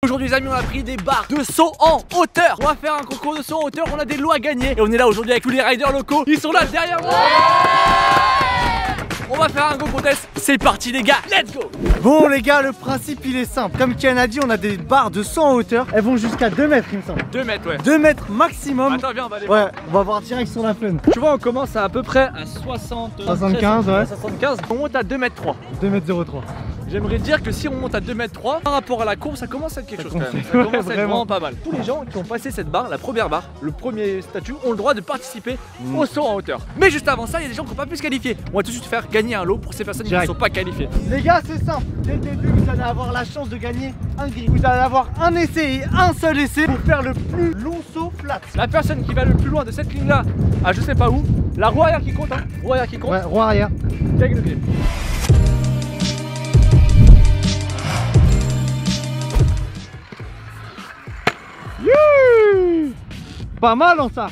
Aujourd'hui les amis, on a pris des barres de saut en hauteur. On va faire un concours de saut en hauteur, on a des lots à gagner. Et on est là aujourd'hui avec tous les riders locaux. Ils sont là derrière moi. On va faire un gros contest. C'est parti les gars, let's go. Bon les gars, le principe il est simple. Comme Kian a dit, on a des barres de saut en hauteur. Elles vont jusqu'à 2 mètres il me semble. 2 mètres ouais. 2 mètres maximum. Attends viens, on va aller. Ouais, on va voir direct sur la fun. Tu vois, on commence à peu près à 75 ouais. 75. On monte à 2 mètres 3. 2 mètres 03. J'aimerais dire que si on monte à 2 mètres 3 par rapport à la course, ça commence à être quelque chose quand même. Ça commence, commence à être vraiment. vraiment pas mal. Tous les gens qui ont passé cette barre, la première barre, le premier statut, ont le droit de participer au saut en hauteur. Mais juste avant ça, il y a des gens qui n'ont pas pu se qualifier. On va tout de suite faire gagner un lot pour ces personnes qui ne sont pas qualifiées. Les gars, c'est simple. Dès le début, vous allez avoir la chance de gagner un grip. Vous allez avoir un essai et un seul essai pour faire le plus long saut flat. La personne qui va le plus loin de cette ligne là, à je sais pas où, la roue arrière qui compte, hein. Roue arrière qui compte. Ouais, roue arrière. Gagne le grip. Pas mal en ça.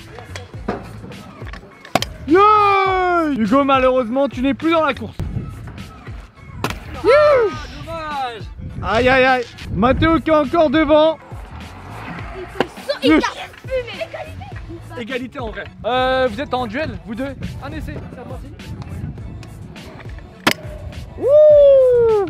Yeah. Hugo, malheureusement, tu n'es plus dans la course. Dommage. Aïe aïe aïe. Mathéo qui est encore devant. Égalité en vrai. Vous êtes en duel, vous deux. Un essai, c'est parti. Ouh.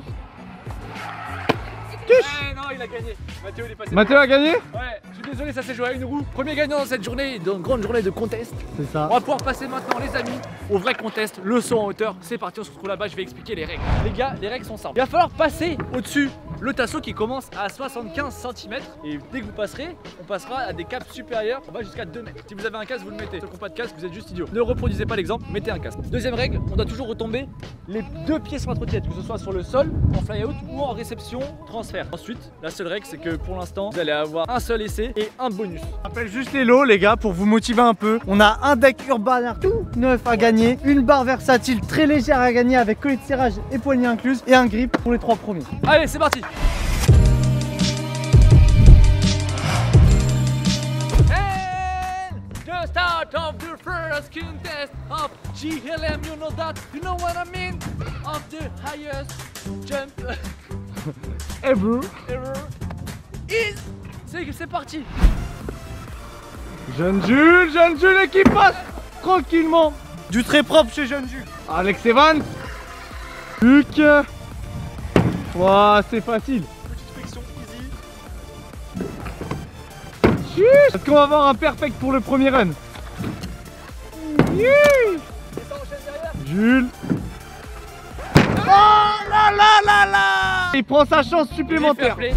Non, il a gagné. Mathéo, il est passé. Mathéo a gagné. Ouais, je suis désolé, ça s'est joué à une roue. Premier gagnant dans cette journée, dans une grande journée de contest. C'est ça. On va pouvoir passer maintenant, les amis, au vrai contest, le saut en hauteur. C'est parti, on se retrouve là-bas, je vais expliquer les règles. Les gars, les règles sont simples. Il va falloir passer au-dessus le tasseau qui commence à 75 cm. Et dès que vous passerez, on passera à des caps supérieurs. On va jusqu'à 2 mètres. Si vous avez un casque, vous le mettez. Ceux qui n'ont pas de casque, vous êtes juste idiots. Ne reproduisez pas l'exemple, mettez un casque. Deuxième règle, on doit toujours retomber les deux pieds sur la trottinette, que ce soit sur le sol, en fly-out ou en réception, transfert. Ensuite, la seule règle, c'est que pour l'instant, vous allez avoir un seul essai et un bonus. Je rappelle juste les lots les gars pour vous motiver un peu. On a un deck Urban tout neuf à gagner, une barre versatile très légère à gagner avec collet de serrage et poignée incluse et un grip pour les 3 premiers. Allez, c'est parti. The start of the first contest of GLM, you know that, you know what I mean, of the highest jump Ever. ever is. C'est parti. Jeune Jules qui passe tranquillement. Du très propre chez Jeune Jules. Alex Evans. Luc. Ouah, c'est facile. Petite friction easy. Est-ce qu'on va avoir un perfect pour le premier run? Et ça enchaîne derrière. Jules. Oh là là là là. Il prend sa chance supplémentaire. Fair play.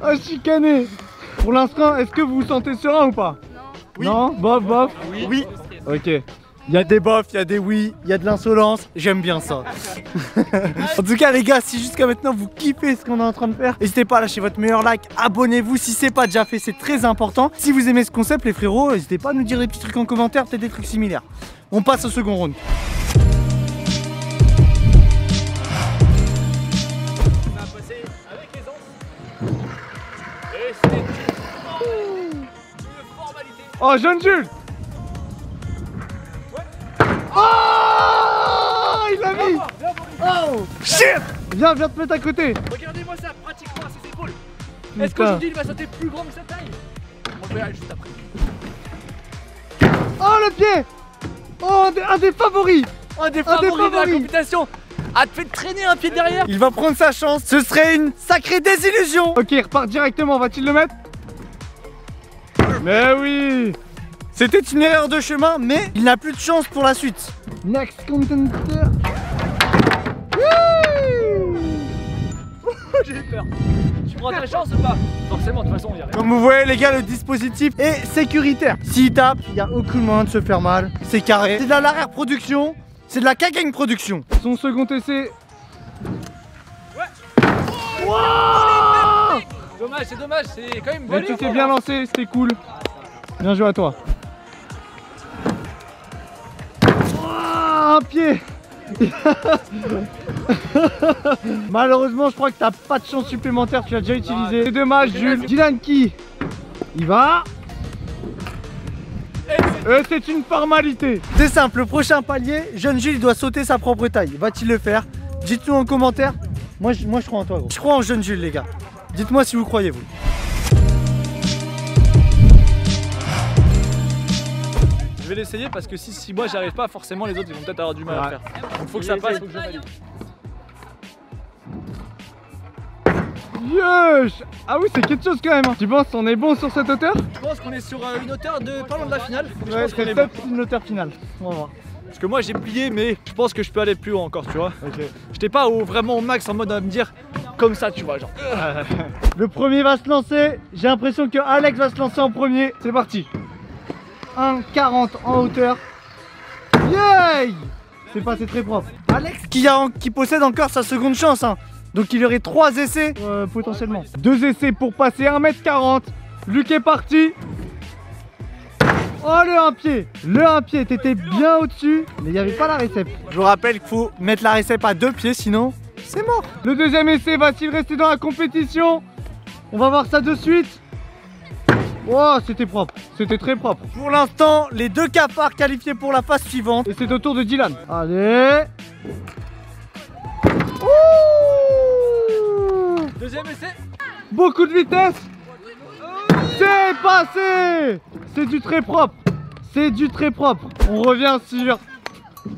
Ah, chicané. Pour l'instant, est-ce que vous vous sentez serein ou pas? Oui. Non. Bof, bof. Oui. Ok. Il y a des bofs, il y a des oui, il y a de l'insolence, j'aime bien ça. En tout cas les gars, si jusqu'à maintenant vous kiffez ce qu'on est en train de faire, n'hésitez pas à lâcher votre meilleur like, abonnez-vous si c'est pas déjà fait, c'est très important. Si vous aimez ce concept les frérots, n'hésitez pas à nous dire des petits trucs en commentaire, peut-être des trucs similaires. On passe au second round. Ça a passé avec aisance. Et c'était une formalité. Oh Jeune Jules. Oh, il l'a mis. Oh shit. Viens te mettre à côté. Regardez-moi ça, pratiquement à ses épaules. Est-ce Putain. qu'aujourd'hui il va sauter plus grand que sa taille? On verra juste après. Oh le pied. Oh un des favoris. Un des favoris de la compétition a fait traîner un pied derrière. Il va prendre sa chance, ce serait une sacrée désillusion. Ok, il repart directement, va-t-il le mettre? Mais oui. C'était une erreur de chemin, mais il n'a plus de chance pour la suite. Next contender. J'ai eu peur. Tu prends ta chance ou pas? Forcément, de toute façon, on y arrive. Comme vous voyez les gars, le dispositif est sécuritaire. S'il tape, il n'y a aucun moyen de se faire mal. C'est carré. C'est de l'arrière-production, c'est de la cagagne production. Son second essai. Ouais. Wow. C'est dommage, c'est quand même Mais tu t'es bien lancé, c'était cool. Bien joué à toi. Un pied. Malheureusement, je crois que t'as pas de chance supplémentaire, tu l'as déjà utilisé. C'est dommage, Jules. Dylan qui? Il va. Et c'est C'est une formalité. C'est simple, le prochain palier, jeune Jules il doit sauter sa propre taille. Va-t-il le faire? Dites-nous en commentaire. Moi je crois en toi gros. Je crois en jeune Jules les gars. Dites-moi si vous croyez vous. Je vais l'essayer parce que si moi j'y arrive pas, forcément les autres ils vont peut-être avoir du mal à faire. Donc faut que ça passe, faut que je valide. Yesh. Ah oui c'est quelque chose quand même. Tu penses qu'on est bon sur cette hauteur? Je pense qu'on est sur une hauteur de pas loin de la finale. Ouais, c'est top une hauteur finale. On va voir. Parce que moi j'ai plié mais je pense que je peux aller plus haut encore tu vois. Okay. J'étais pas vraiment au max en mode à me dire comme ça tu vois genre. Le premier va se lancer. J'ai l'impression que Alex va se lancer en premier. C'est parti. 1,40 en hauteur. Yay! C'est passé très propre. Alex qui possède encore sa seconde chance hein. Donc il y aurait 3 essais potentiellement. 2 essais pour passer 1m40. Luc est parti. Oh le 1 pied. Le 1 pied, t'étais bien au-dessus. Mais il n'y avait pas la récep. Je vous rappelle qu'il faut mettre la récep à 2 pieds sinon c'est mort. Le deuxième essai va-t-il rester dans la compétition? On va voir ça de suite. Oh c'était propre, c'était très propre. Pour l'instant, les 2 cafards qualifiés pour la phase suivante. Et c'est au tour de Dylan. Allez. Ouh. Deuxième essai. Beaucoup de vitesse. C'est passé. C'est du très propre. C'est du très propre. On revient sur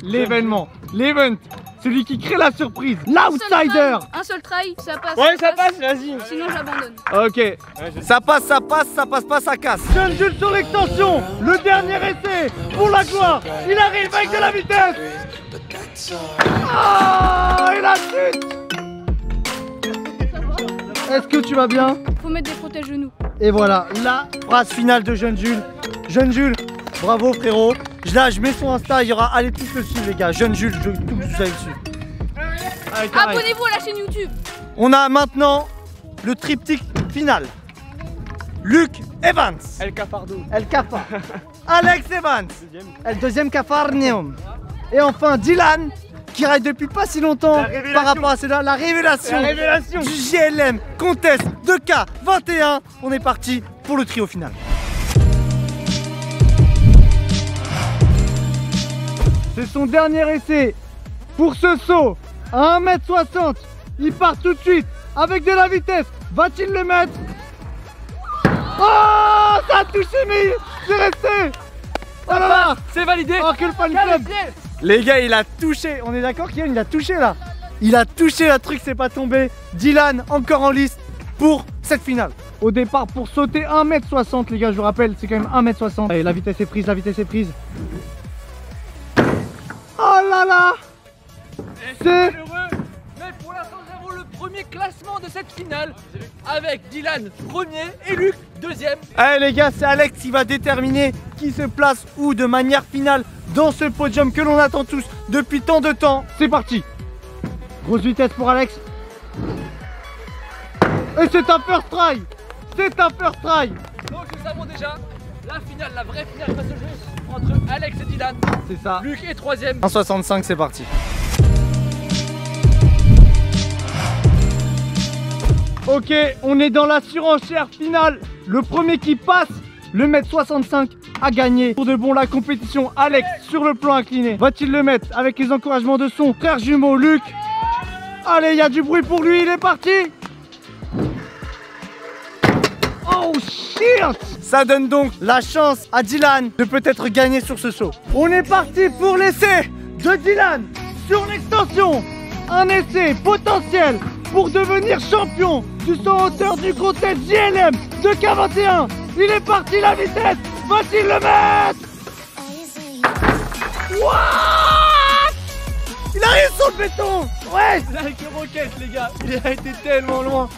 l'événement. L'event. Celui qui crée la surprise. L'outsider. Un seul try, ça passe. Ouais, ça passe, vas-y. Sinon, j'abandonne. Ok. Ça passe pas, ça casse. Jeune Jules sur l'extension. Le dernier essai pour la gloire. Il arrive avec de la vitesse. Ah, et la chute. Est-ce que tu vas bien? Faut mettre des protège-genoux. Et voilà, la phrase finale de Jeune Jules. Jeune Jules, bravo frérot. Là, je mets son Insta, il y aura, allez tous le suivre les gars. Jeune Jules, tout vous allez dessus. Abonnez-vous à la chaîne YouTube. On a maintenant le triptyque final. Luc Evans. El Cafardo. El Cafard. Alex Evans. El deuxième Cafarnium. Et enfin Dylan, qui ride depuis pas si longtemps par rapport à celle-là. La révélation du JLM Contest 2K21. On est parti pour le trio final. C'est son dernier essai pour ce saut à 1m60. Il part tout de suite avec de la vitesse. Va-t-il le mettre? Oh, ça a touché mais c'est resté. Oh là là, c'est validé. Oh quel fan club. Les gars, il a touché. On est d'accord Kylian, il a touché là. Il a touché le truc, c'est pas tombé. Dylan encore en liste pour cette finale. Au départ pour sauter 1m60 les gars, je vous rappelle, c'est quand même 1m60. Allez, la vitesse est prise, la vitesse est prise. Oh là là. C'est heureux. Mais pour l'instant nous avons le premier classement de cette finale avec Dylan premier et Luc deuxième. Allez les gars, c'est Alex qui va déterminer qui se place où de manière finale dans ce podium que l'on attend tous depuis tant de temps. C'est parti. Grosse vitesse pour Alex. Et c'est un first try. C'est un first try. Donc nous savons déjà la finale, la vraie finale va se jouer entre Alex et Dylan. C'est ça. Luc est troisième. 1,65 c'est parti. Ok, on est dans la surenchère finale. Le premier qui passe le 1m65 a gagné. Pour de bon la compétition, Alex sur le plan incliné. Va-t-il le mettre avec les encouragements de son frère jumeau Luc? Allez, il y a du bruit pour lui, il est parti. Oh shit! Ça donne donc la chance à Dylan de peut-être gagner sur ce saut. On est parti pour l'essai de Dylan sur l'extension. Un essai potentiel pour devenir champion du saut en hauteur du contest JLM 2K21. Il est parti, la vitesse. Va-t-il le mettre? What? Il arrive sur le béton. Ouais. Là avec le rocket les gars, il a été tellement loin.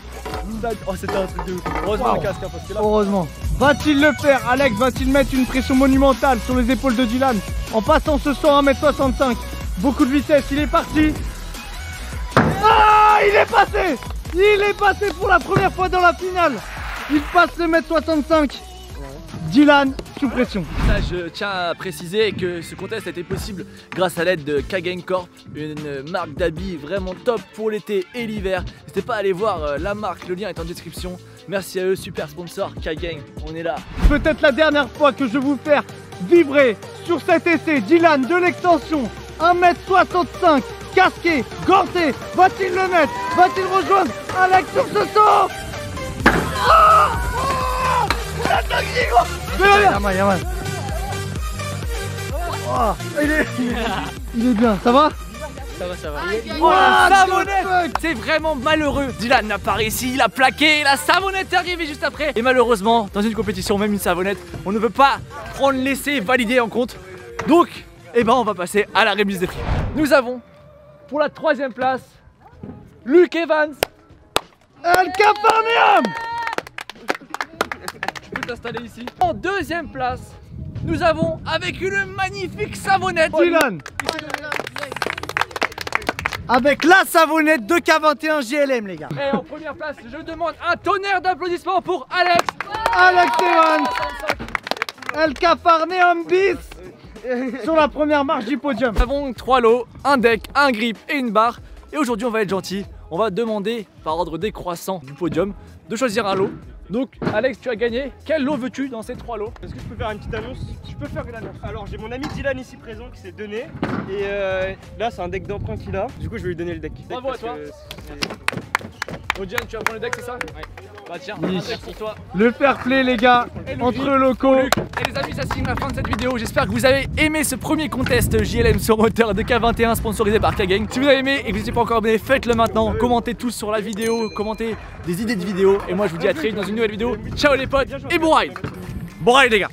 Oh c'était un truc de ouf. Heureusement le casque hein, parce que là... Heureusement. Va-t-il le faire? Alex va-t-il mettre une pression monumentale sur les épaules de Dylan en passant ce saut à 1m65? Beaucoup de vitesse, il est parti. Ah, il est passé. Il est passé pour la première fois dans la finale. Il passe le 1m65. Dylan sous pression. Ça, je tiens à préciser que ce contest a été possible grâce à l'aide de K-Gang Corp, une marque d'habits vraiment top pour l'été et l'hiver. N'hésitez pas à aller voir la marque, le lien est en description. Merci à eux, super sponsor K-Gang, on est là. Peut-être la dernière fois que je vais vous faire vivrai sur cet essai. Dylan de l'extension, 1m65, casqué, ganté. Va-t-il le mettre? Va-t-il rejoindre Alex sur ce saut? Yaman. Oh, il est bien, ça va? Ça va. Aïe, Oh la What the savonnette! fuck? C'est vraiment malheureux. Dylan n'a pas réussi, il a plaqué, la savonnette est arrivée juste après. Et malheureusement, dans une compétition, même une savonnette, on ne peut pas prendre l'essai validé en compte. Donc, eh ben, on va passer à la remise des prix. Nous avons, pour la 3e place, Luke Evans. El Cafarnaum. Tu peux t'installer ici. En 2e place, nous avons, avec une magnifique savonnette, Dylan. Avec la savonnette de K21 JLM, les gars. Et en première place, je demande un tonnerre d'applaudissements pour Alex. Alex Evans. El Cafarnaum bis sur la première marche du podium. Nous avons 3 lots, un deck, un grip et une barre. Et aujourd'hui, on va être gentil. On va demander, par ordre décroissant du podium, de choisir un lot. Donc, Alex, tu as gagné. Quel lot veux-tu dans ces 3 lots? Est-ce que je peux faire une petite annonce? Je peux faire une annonce. Alors j'ai mon ami Dylan ici présent qui s'est donné et là c'est un deck d'emprunt qu'il a. Du coup je vais lui donner le deck. Bravo à toi. Bon, Dylan, tu vas prendre le deck, c'est ça? Ouais. Bah tiens, un deck pour toi. Le fair play, les gars, Et le entre grip locaux. pour Luc. Et les amis, ça signe la fin de cette vidéo. J'espère que vous avez aimé ce premier contest JLM sur moteur de K21 sponsorisé par K-Gang. Si vous avez aimé et que vous n'êtes pas encore abonné, faites-le maintenant. Commentez tous sur la vidéo, commentez des idées de vidéos. Et moi je vous dis à très vite dans une nouvelle vidéo. Ciao les potes et bon ride. Bon, allez, les gars.